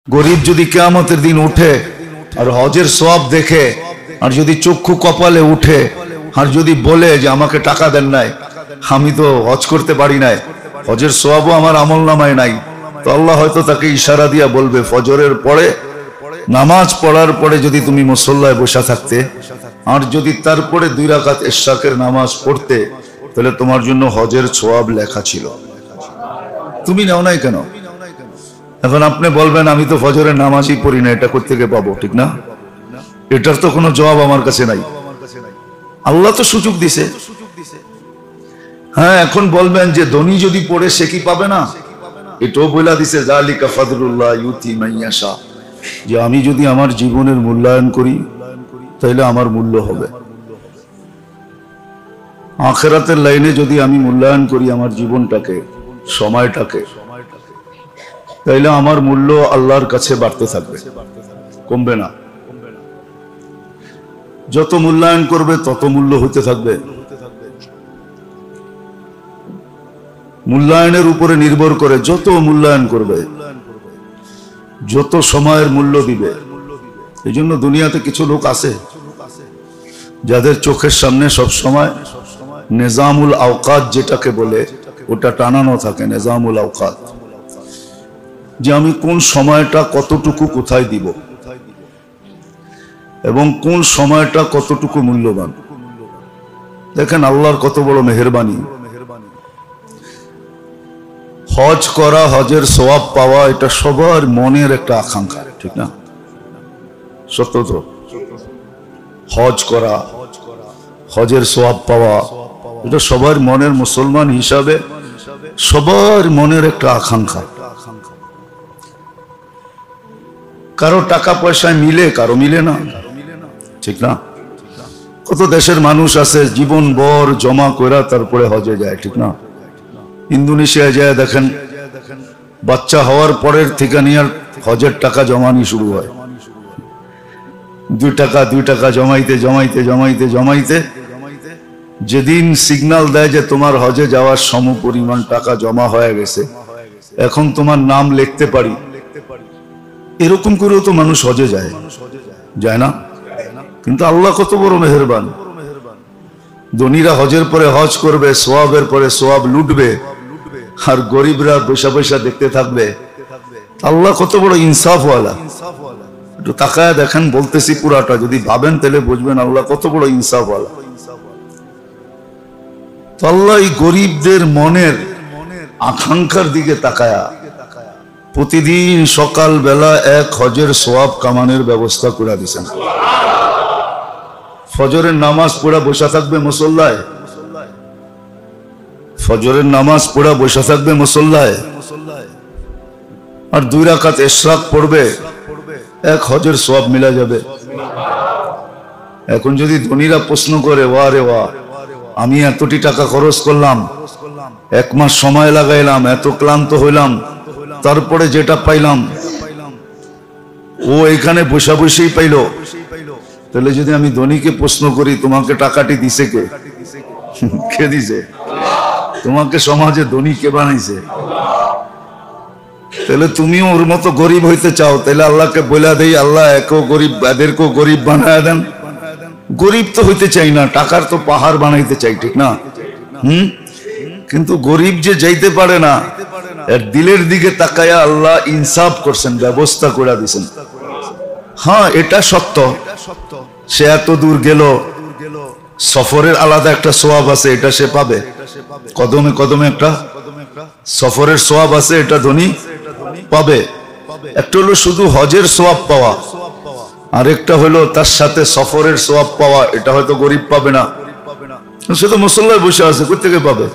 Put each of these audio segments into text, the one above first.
গরিব যদি কিয়ামতের দিন উঠে আর হজের সওয়াব দেখে আর যদি চক্ষু কপালে উঠে আর যদি বলে যে আমাকে টাকা দেন নাই, আমি তো হজ করতে পারি নাই, হজের সওয়াবও আমার আমলনামায় নাই, তো আল্লাহ হয়তো তাকে ইশারা দিয়া বলবে ফজরের পরে নামাজ পড়ার পরে যদি তুমি মুসল্লায় বসা থাকতে আর যদি তারপরে 2 রাকাত ইশরাকের নামাজ পড়তে তাহলে তোমার জন্য হজের সওয়াব লেখা ছিল, তুমি নাও নাই কেন? এখন আপনি বলবেন আমি তো ফজরের নামাজই পড়ি না, এটা কোথা থেকে পাবো? ঠিক না? এটার তো কোনো জবাব আমার কাছে নাই, আল্লাহ তো সুযোগ দিছে। হ্যাঁ, এখন বলবেন যে ধনী যদি পড়ে সে কি পাবে না? এটাও বলে দিছে যালিকা ফাদলুল্লাহ ইউতি মান ইয়াশা, যে আমি যদি আমার জীবনের মূল্যায়ন করি তাহলে আমার মূল্য হবে। আখিরাতের লাইনে যদি আমি মূল্যায়ন করি আমার জীবনটাকে, সময়টাকে, তাইলে আমার মূল্য আল্লাহর কাছে বাড়তে থাকবে, কমবে না। যত মূল্যায়ন করবে তত মূল্য হতে থাকবে। মূল্যায়নের উপরে নির্ভর করে, যত মূল্যায়ন করবে যত সময়ের মূল্য দিবে। এই জন্য দুনিয়াতে কিছু লোক আছে যাদের চোখের সামনে সব সময় নিজামুল আওকাত যেটাকে বলে ওটা টানানো থাকে, নিজামুল আওকাত, যে আমি কোন সময়টা কতটুকু কোথায় দিব এবং কোন সময়টা কতটুকু মূল্যবান। দেখেন আল্লাহর কত বড় মেহেরবানি। হজ করা, হজের সওয়াব পাওয়া, এটা সবার মনের একটা আকাঙ্ক্ষা, ঠিক না? সত্য তো? হজ করা, হজের সওয়াব পাওয়া, এটা সবার মনের, মুসলমান হিসাবে সবার মনের একটা আকাঙ্ক্ষা। কারো টাকা পয়সায় মিলে, কারো মিলে না, ঠিক না? কত দেশের মানুষ আছে জীবন ভর জমা করে তারপরে হজে যায়, ঠিক না? ইন্দোনেশিয়ায় যায় দেখেন বাচ্চা হওয়ার পরের থেকে নিয়ে হজের টাকা জমানি শুরু হয়। 2 টাকা জমাইতে জমাইতে জমাইতে জমাইতে যেদিন সিগন্যাল দেয় যে তোমার হজে যাওয়ার সমপরিমাণ টাকা জমা হয়ে গেছে, এখন তোমার নাম লিখতে পারি, এরকম করেও তো মানুষ হজে যায়, যায় না? কিন্তু আল্লাহ কত বড় মেহেরবান। ধনীরা হজের পরে হজ করবে, সওয়াবের পরে সওয়াব লুটবে, আর গরিবরা পয়সা পয়সা দেখতে থাকবে। আল্লাহ কত বড় ইনসাফওয়ালা। একটু তাকায় দেখেন, বলতেছি পুরাটা, যদি ভাবেন তাহলে বুঝবেন আল্লাহ কত বড় ইনসাফওয়ালা। তো আল্লাহ এই গরিবদের মনের আকাঙ্ক্ষার দিকে তাকায়া প্রতিদিন সকাল বেলা এক হজের সওয়াব কামানোর ব্যবস্থা করে দিয়েছেন। ফজরের নামাজ পড়া বসা থাকবে মুসল্লায়, ফজরের নামাজ পড়া বসা থাকবে মুসল্লায়, আর 2 রাকাত ইশরাক পড়বে, এক হজের সওয়াব মিলা যাবে। এখন যদি ধনীরা প্রশ্ন করে, ওয়া রে ওয়া, আমি এতটি টাকা খরচ করলাম, 1 মাস সময় লাগাইলাম, এত ক্লান্ত হইলাম, তারপরে যেটা পাইলাম ও এখানে বসা বসেই পাইল, তাহলে যদি আমি ধনীকে প্রশ্ন করি তোমাকে টাকাটি দিছে কে? কে দিছে? তোমাকে সমাজে ধনী কে বানাইছে? তাহলে তুমিও ওর মতো গরিব হইতে চাও, তাহলে আল্লাহকে বলে দেই, আল্লাহ একও গরিব, এদেরকেও গরিব বানায় দেন। গরিব তো হইতে চাই না, টাকার তো পাহাড় বানাইতে চাই, ঠিক না? কিন্তু গরিব যে যাইতে পারে না, এর দিলের দিকে তাকায়া আল্লাহ ইনসাফ করছেন, ব্যবস্থা করে দিয়েছেন। হ্যাঁ, এটা সত্য, সে এত দূর গেল, সফরের আলাদা একটা সওয়াব আছে, এটা সে পাবে। কদমে কদমে একটা সফরের সওয়াব আছে, এটা ধনী পাবে। একটা হলো শুধু হজের সওয়াব পাওয়া, আরেকটা হলো তার সাথে সফরের সওয়াব পাওয়া, এটা হয়তো গরিব পাবে না। সে তো মুসল্লায় বসে আছে, কোথা থেকে পাবে?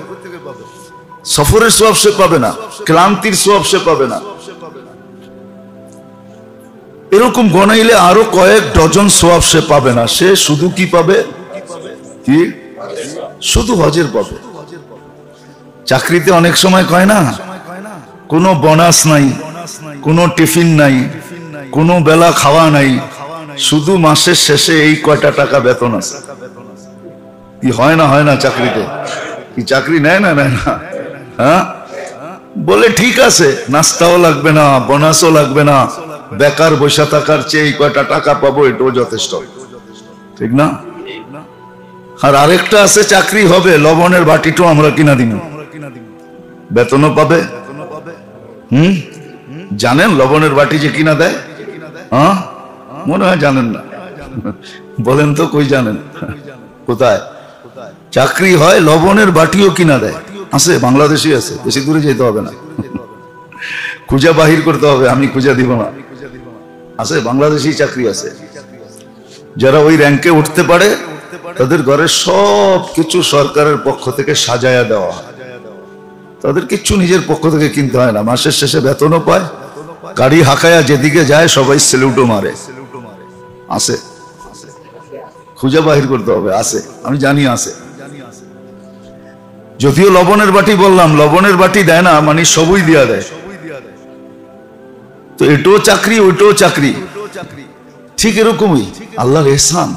সফরের সওয়াব সে পাবে না, ক্লান্তির সওয়াব সে পাবে না। এরকম গণাইলে আরো কয়েক ডজন সওয়াব সে পাবে না। সে শুধু কি পাবে? কি? শুধু হজের পাবে। চাকরিতে অনেক সময় কয় না, কোনো বোনাস নাই, কোনো টিফিন নাই, কোনো বেলা খাওয়া নাই, শুধু মাসের শেষে এই কয়টা টাকা বেতন আছে। কি হয় না? হয় না? চাকরিতে কি চাকরি নেয় না? নেয় না? হ্যাঁ, বলে ঠিক আছে, নাস্তাও লাগবে না, বোনাসও লাগবে না, বেকার বসে থাকার চেয়ে কয়টা টাকা পাবো এটাও যথেষ্ট, ঠিক না? আর আরেকটা আছে, চাকরি হবে, লবণের বাটিটাও আমরা কিনা দিব, বেতনও পাবে। জানেন লবণের বাটি যে কিনা দেয়? হ্যাঁ, মনে হয় জানেন না। বলেন তো কই জানেন? কোথায় চাকরি হয়, লবণের বাটিও কিনা দেয়? আছে, বাংলাদেশই আছে, বেশি দূরে যেতে হবে না, খুঁজা বাহির করতে হবে, আমি খুঁজা দিব না। আছে, বাংলাদেশি চাকরি আছে। যারা ওই র্যাঙ্কে উঠতে পারে তাদের ঘরে সব কিছু সরকারের পক্ষ থেকে সাজায়া দেওয়া হয়, তাদের কিচ্ছু নিজের পক্ষ থেকে কিনতে হয় না, মাসের শেষে বেতনও পায়, গাড়ি হাঁকায়া যেদিকে যায় সবাই সেলুটও মারে। আছে, খুঁজে বাহির করতে হবে, আছে, আমি জানি আছে। যদিও লবণের বাটি বললাম, লবণের বাটি দেয় না, মানে সবই দিয়া দেয়। তো এটাও চাকরি, ওইটাও চাকরি, ঠিক এরকমই আল্লাহর ইহসান।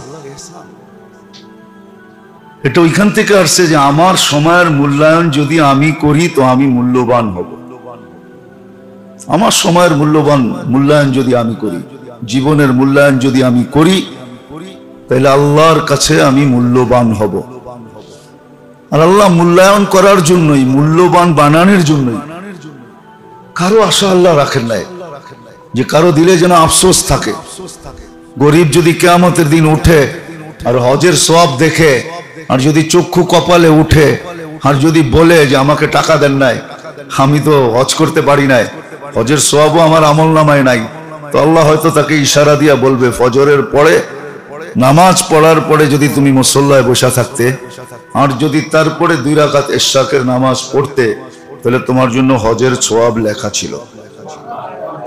এটা ওইখান থেকে আসছে যে আমার সময়ের মূল্যায়ন যদি আমি করি তো আমি মূল্যবান হব। আমার সময়ের মূল্যায়ন যদি আমি করি, জীবনের মূল্যায়ন যদি আমি করি, তাহলে আল্লাহর কাছে আমি মূল্যবান হব। আর আল্লাহ মূল্যায়ন করার জন্যই, মূল্যবান বানানোর জন্যই কারো আশা আল্লাহ রাখেন নাই যে কারো দিলে যেন আফসোস থাকে। গরিব যদি কিয়ামতের দিন উঠে আর হজের সওয়াব দেখে, আর যদি চক্ষু কপালে উঠে, আর যদি বলে যে আমাকে টাকা দেন নাই, আমি তো হজ করতে পারি নাই, হজের সওয়াবও আমার আমল নামায় নাই, তো আল্লাহ হয়তো তাকে ইশারা দিয়া বলবে, ফজরের পরে নামাজ পড়ার পরে যদি তুমি মুসল্লায় বসা থাকতে, আর যদি তারপরে 2 রাকাত ইশরাকের নামাজ পড়তে, তাহলে তোমার জন্য হজের সওয়াব লেখা ছিল,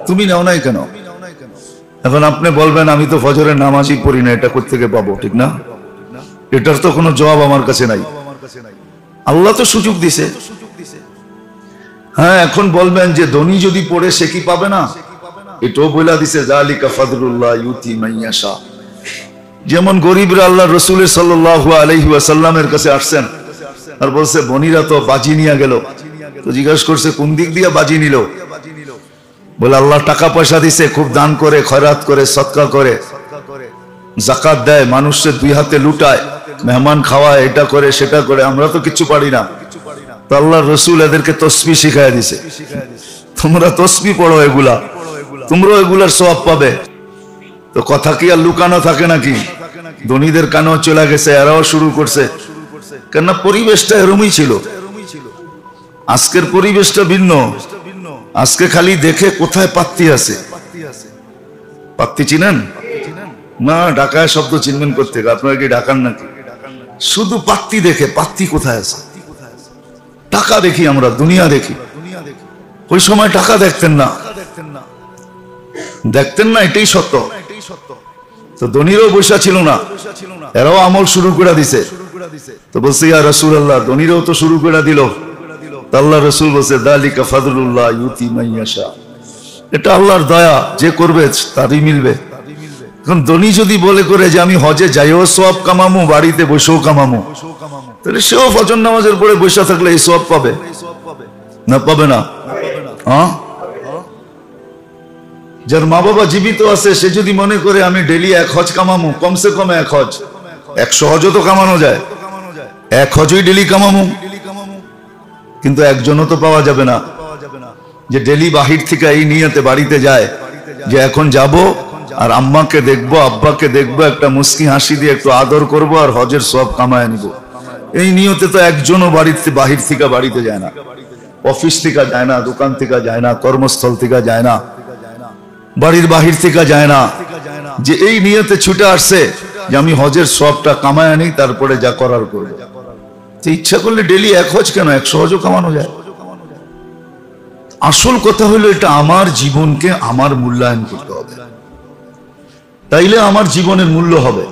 তুমি নাও নাই কেন? এখন আপনি বলবেন আমি তো ফজরের নামাজই পড়ি না, এটা কোথা থেকে পাবো? ঠিক না? এটার তো কোনো জবাব আমার কাছে নাই। আল্লাহ তো সুযোগ দিছে। হ্যাঁ, এখন বলবেন যে ধনী যদি পড়ে সে কি পাবে না? এটাও বলে দিছে, যালিকা ফাদলুল্লাহ ইউতি মান ইয়াশা। যেমন গরিবরা আল্লাহ রাসূলের সাল্লাল্লাহু আলাইহি ওয়াসাল্লামের কাছে আসছেন আর বলছে বনিরা তো বাজি নিয়ে গেল। তো জিজ্ঞাসা করছে কোন দিক দিয়ে বাজি নিল? বলে আল্লাহ টাকা পয়সা দিছে, খুব দান করে, খয়রাত করে, সদকা করে, যাকাত দেয়, মানুষের 2 হাতে লুটায়, মেহমান খাওয়ায়, এটা করে সেটা করে, আমরা তো কিছু পারি না। তো আল্লাহ রসুল এদেরকে তসবিহ শিখায় দিছে, তোমরা তসবিহ পড়ো, এগুলা তোমরাও এগুলার সওয়াব পাবে। তো কথা কি আর লুকানো থাকে নাকি? ধনীদের কানেও চলে গেছে, এরাও শুরু করছে, কেননা পরিবেশটা এরমই ছিল। আজকের পরিবেশটা ভিন্ন। আজকে খালি দেখে কোথায় পাত্তি আছে। পাত্তি চিনেন না? ঢাকায় শব্দ চিনবেন করতে, আপনারা কি ঢাকার নাকি? শুধু পাত্তি দেখে, পাত্তি কোথায় আছে। টাকা দেখি আমরা, দুনিয়া দেখি। ওই সময় টাকা দেখতেন না, এটাই সত্য। তো ধনীরও বৈশা ছিল না, এরাও আমল শুরু করে দিছে। তো বলছে ইয়া রাসূলুল্লাহ, ধনীরও তো শুরু করে দিল। আল্লাহ রাসূল বলছে যালিকা ফাদলুল্লাহ ইউতি মান ইয়াশা, এটা আল্লাহর দয়া, যে করবে তারই মিলবে। এখন ধনী যদি বলে করে যে আমি হজে যাইও সওয়াব কামামু, বাড়িতে বসেও কামামু, তাহলে সেও ফজর নামাজের পরে বসে থাকলে এই সওয়াব পাবে না? পাবে না? হ্যাঁ, যার মা বাবা জীবিত আছে সে যদি মনে করে আমি ডেলি 1 হজ কামামু, কমসে কম 1 হজ, 100 হজও তো কামানো যায়, 1 হজই ডেলি কামামু, কিন্তু একজনও তো পাওয়া যাবে না যে ডেলি বাহির থেকে এই নিয়তে বাড়িতে যায় যে এখন যাব আর আম্মাকে দেখবো, আব্বাকে দেখবো, একটা মুস্কি হাসি দিয়ে একটু আদর করব আর হজের সওয়াব কামায় নিব। এই নিয়তে তো একজনও বাহির থেকে বাড়িতে যায় না, অফিস থেকে যায় না, দোকান থেকে যায় না, কর্মস্থল থেকে যায় না, বাড়ির বাহির থেকে যায় না, যে এই নিয়তে ছুটে আসছে যে আমি হজের সওয়াবটা কামায় আনি, তারপরে যা করার করব। ইচ্ছা করলে ডেলি 1 হজ কেন, 100 হজও কামানো যায়। আসল কথা হলো এটা আমার জীবনকে আমার মূল্যায়ন করতে হবে, তাইলে আমার জীবনের মূল্য হবে।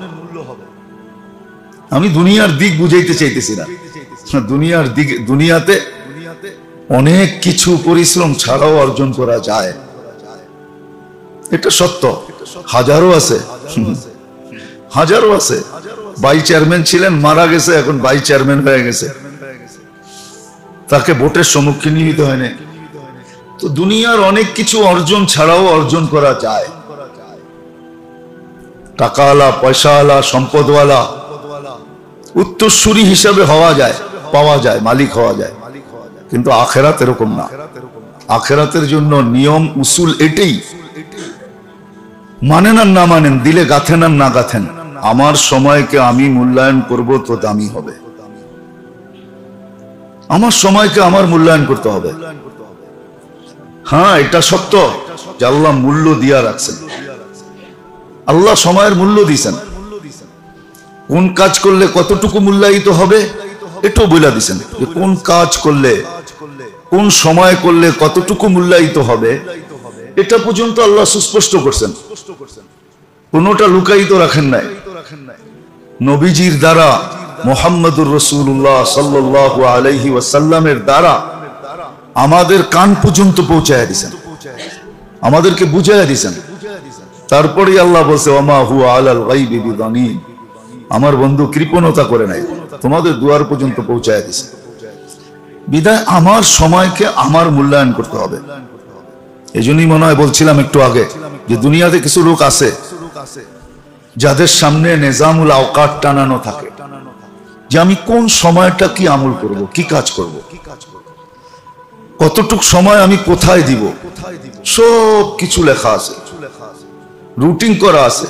আমি দুনিয়ার দিক বুঝাইতে চাইতেছি না, দুনিয়ার দিক, দুনিয়াতে অনেক কিছু পরিশ্রম ছাড়াও অর্জন করা যায়, এটা সত্য। হাজারো আছে, হাজারো আছে। ভাই চেয়ারম্যান ছিলেন, মারা গেছে, এখন ভাই চেয়ারম্যান হয়ে গেছে, তাকে ভোটের সম্মুখীন হতে হয় না। তো দুনিয়ার অনেক কিছু অর্জন ছাড়াও অর্জন করা যায়। টাকাওয়ালা, পয়সাওয়ালা, সম্পদওয়ালা, উত্তরসূরি হিসাবে হওয়া যায়, পাওয়া যায়, মালিক হওয়া যায়। কিন্তু আখেরাত এরকম না। আখেরাতের জন্য নিয়ম উসুল এটাই, মানেন আর না মানেন, দিলে গাথেন আর না গাথেন, আমার সময়কে আমি মূল্যায়ন করব তো দামি হবে। আমার সময়কে আমার মূল্যায়ন করতে হবে। হ্যাঁ, এটা সত্য যে আল্লাহ মূল্য দিয়া রাখছেন। আল্লাহ সময়ের মূল্য দিয়েছেন, কোন কাজ করলে কতটুকু মূল্যায়িত হবে এটাও বলে দিয়েছেন, যে কোন কাজ করলে কোন সময় করলে কতটুকু মূল্যায়িত হবে এটা পর্যন্ত আল্লাহ সুস্পষ্ট করছেন, কোনটা লুকায়িত রাখেন নাই। নবীজির দ্বারা, মুহাম্মদুর রাসূলুল্লাহ সাল্লাল্লাহু আলাইহি ওয়াসাল্লামের দ্বারা আমাদের কান পর্যন্ত পৌঁছায় দিয়েছেন, আমাদেরকে বুঝাইয়া দিয়েছেন। তারপরে আল্লাহ বলছে, ওমা হুয়া আলাল গায়বি বিদানীন, আমার বন্ধু কৃপণতা করে নাই, তোমাদের দুয়ার পর্যন্ত পৌঁছায় দিয়েছে। বিদায় আমার সময়কে আমার মূল্যায়ন করতে হবে। এই জন্যই মনে হয় বলছিলাম একটু আগে যে দুনিয়াতে কিছু লোক আছে যাদের সামনে নিজামুল আওকাত টানানো থাকে, যে আমি কোন সময়টা কি আমল করব, কি কাজ করব, কতটুক সময় আমি কোথায় দিব, সব কিছু লেখা আছে, রুটিন করা আছে।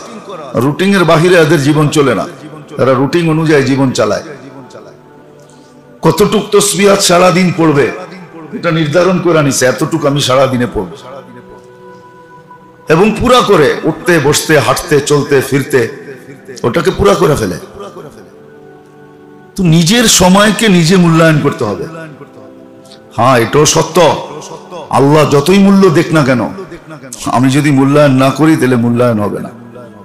রুটিনের বাহিরে এদের জীবন চলে না, তারা রুটিন অনুযায়ী জীবন চালায়। কতটুক তসবিহাত সারাদিন পড়বে এটা নির্ধারণ করে নিছে, এতটুকু আমি সারাদিনে পড়ব, এবং পুরা করে উঠতে বসতে হাঁটতে চলতে ফিরতে ওটাকে পুরা করে ফেলে। তো নিজের সময়কে নিজে মূল্যায়ন করতে হবে। হ্যাঁ, এটাও সত্য, আল্লাহ যতই মূল্য দেখ না কেন, আমি যদি মূল্যায়ন না করি তাহলে মূল্যায়ন হবে না,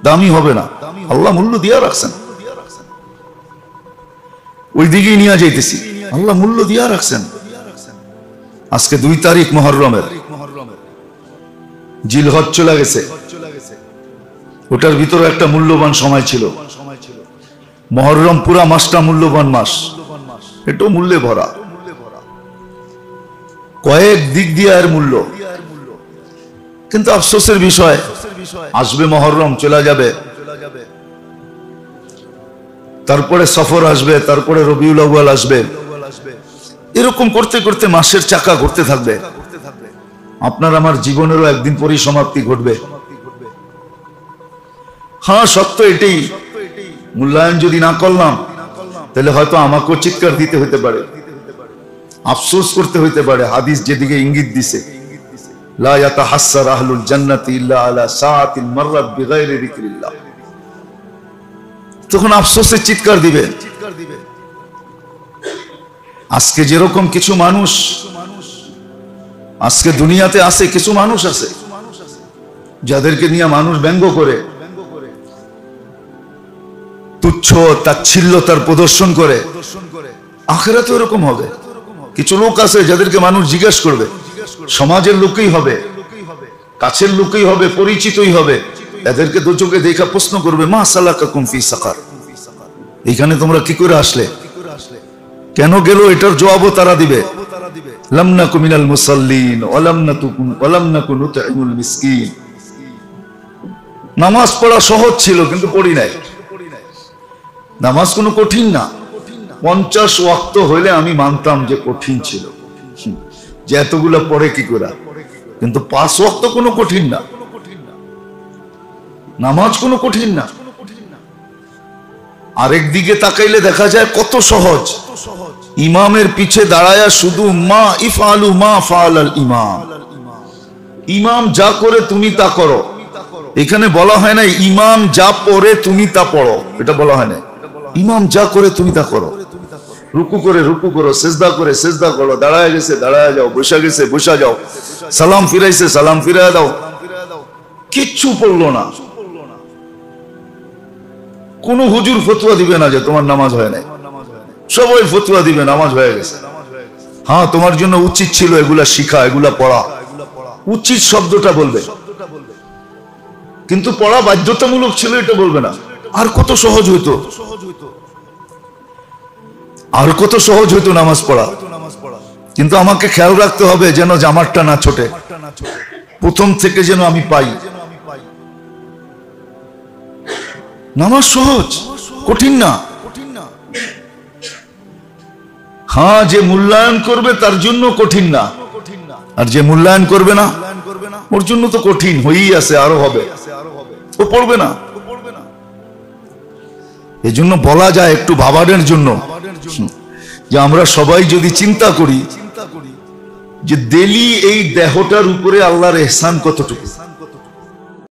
দামি হবে না। আল্লাহ মূল্য দিয়া রাখছেন, ওই দিকেই নিয়ে যাইতেছি, আল্লাহ মূল্য দিয়া রাখছেন। আজকে 2 তারিখ মুহররমের, জিলহজ চলে গেছে, ওটার ভিতরে একটা মূল্যবান সময় ছিল। মুহররম পুরা মাসটা মূল্যবান মাস, এটাও মূল্যে ভরা, কয়েক দিক দিয়ে এর মূল্য। কিন্তু আফসোসের বিষয়, আসবে মুহররম, চলে যাবে, তারপরে সফর আসবে, তারপরে রবিউল আউয়াল আসবে, এরকম করতে করতে মাসের চাকা ঘুরতে থাকবে। আপনার আমার জীবনেরও একদিন পরিসমাপ্তি ঘটবে। হ্যাঁ, সত্য এটাই, মূল্যায়ন যদি না করলাম তাহলে হয়তো আমাকেও চিৎকার দিতে হতে পারে, আফসোস করতে হইতে পারে। হাদিস যেদিকে ইঙ্গিত দিছে, লা ইয়াতাহাসসার আহলুল জান্নাতি ইল্লা আলা সাআতিন মাররাত বিগাইরি যিকরিল্লাহ, তখন আফসোসের চিৎকার দিবে। আজকে যেরকম কিছু মানুষ আজকে দুনিয়াতে আছে, কিছু মানুষ আছে যাদেরকে নিয়ে মানুষ ব্যঙ্গ করে, তুচ্ছ তাচ্ছিল্যতার প্রদর্শন করে। আখিরাতেও এরকম হবে। কিছু লোক আছে যাদেরকে মানুষ জিজ্ঞেস করবে, সমাজের লোকই হবে, কাছের লোকই হবে, পরিচিতই হবে, এদেরকে দু চোখে দেখা প্রশ্ন করবে, মা সালাকাকুম ফি সাকার, এখানে তোমরা কি করে আসলে, কেন গেল, এটার জবাবও তারা দিবে। লাম নাকু মিনাল মুসাল্লিন ওয়া লাম নাকু নুতঈমুল মিসকিন। নামাজ পড়া সহজ ছিল কিন্তু পড়ি নাই। নামাজ কোনো কঠিন না, 50 ওয়াক্ত হইলে আমি মানতাম যে কঠিন ছিল, যে এতগুলো পড়ে কি করে, কিন্তু 5 ওয়াক্ত কোনো কঠিন না, নামাজ কোনো কঠিন না। আরেক দিকে তাকাইলে দেখা যায় কত সহজ। ইমামের পিছে দাঁড়ায়া শুধু মা ইফআলু মা ফাআলাল ইমাম, ইমাম যা করে তুমি তা করো। এখানে বলা হয় না ইমাম যা পড়ে তুমি তা পড়ো, এটা বলা হয় না। ইমাম যা করে তুমি তা করো, রুকু করে রুকু করো, সিজদা করে সিজদা করো, দাঁড়ায় গেছে দাঁড়ায় যাও, বসে গেছে বসা যাও, সালাম ফিরাইছে সালাম ফিরায় দাও। কিচ্ছু পড়লো না। কোন হুজুর ফতোয়া দিবে না যে তোমার নামাজ হয় নাই, সবাই ফতোয়া দিবে নামাজ হয়ে গেছে। হ্যাঁ, তোমার জন্য উচিত ছিল এগুলা শিখা, এগুলা পড়া, উচিত শব্দটা বলবে, কিন্তু পড়া বাধ্যতামূলক ছিল এটা বলবে না। আর কত সহজ হইতো, আর কত সহজ হইতো নামাজ পড়া। কিন্তু আমাকে খেয়াল রাখতে হবে যেন জামারটা না ছোটে, প্রথম থেকে যেন আমি পাই। নামাজ সহজ, কঠিন না। হ্যাঁ, যে মূল্যায়ন করবে তার জন্য কঠিন না, আর যে মূল্যায়ন করবে না ওর জন্য তো কঠিন হয়েই আছে, আরো হবে, ও পড়বে না। এই জন্য বলা যায় একটু ভাবানের জন্য যে আমরা সবাই যদি চিন্তা করি যে ডেলি এই দেহটার উপরে আল্লাহর ইহসান কতটুকু।